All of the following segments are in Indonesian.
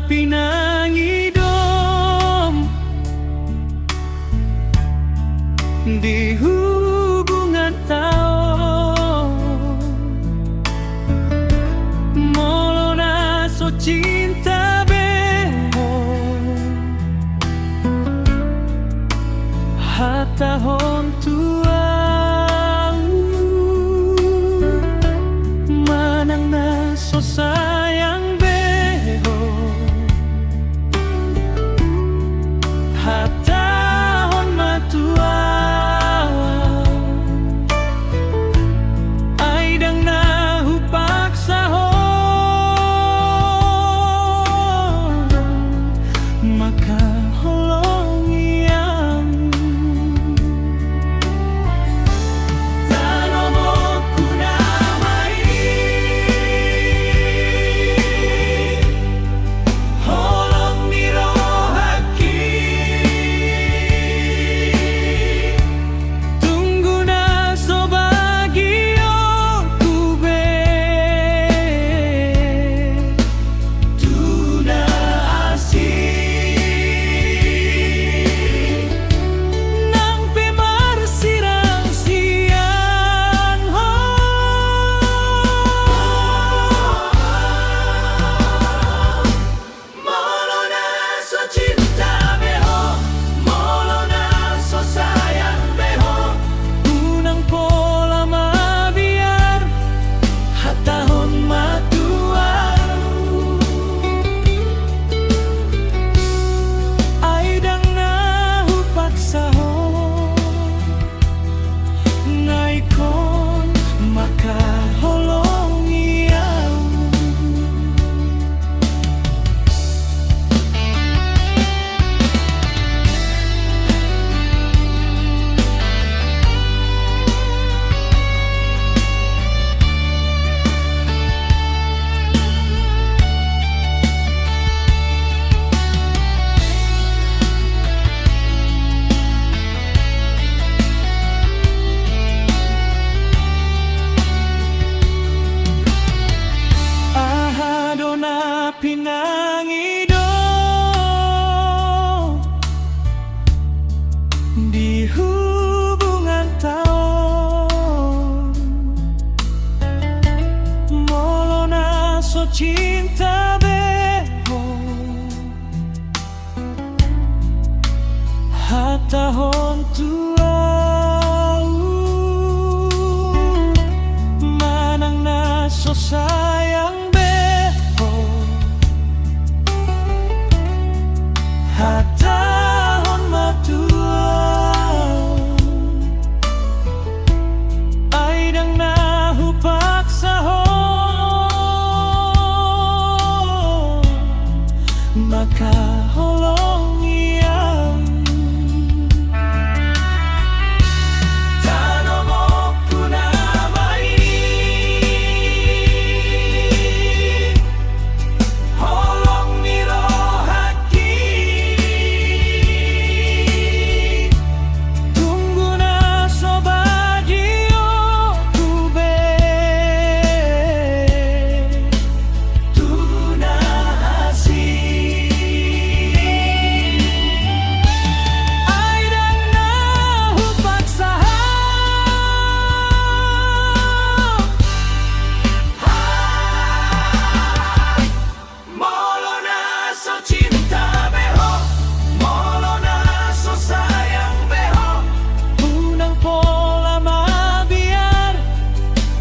pinangidom di hubungan tao, molo na so cinta beho hatahon tua manang na so sayang beho hatahon matua ay dang nahupak sahon makaholong iyang tanomok kunamay holong nirohaki tunggu na so bagyo kube tuna asing nang pimarsirang siyan ho molo na so cinta beho molo na so sayang beho unang pola mabiar hatahon matuaw ay dang nahupak sahon ngaykon makaholong iyaw. Ahado na pinangidom di hubungan taon, molo na so cinta beho hatahon tuaw manang na so sayang beho hatahon matuaw ay dang nahupak sahon makaholong iyang tanomok kunamay holong nirohaki tunggu na so bagyo kube tuna asing ay dang nahupak sahon molo na so cinta beho molo na so sayang beho unang pola mabiar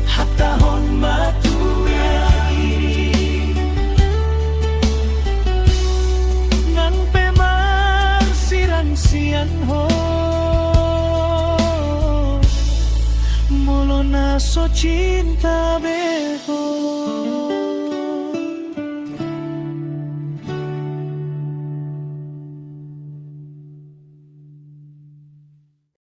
hatahon matuaw ngan pemarsiran siyan ho molo na so cinta beho.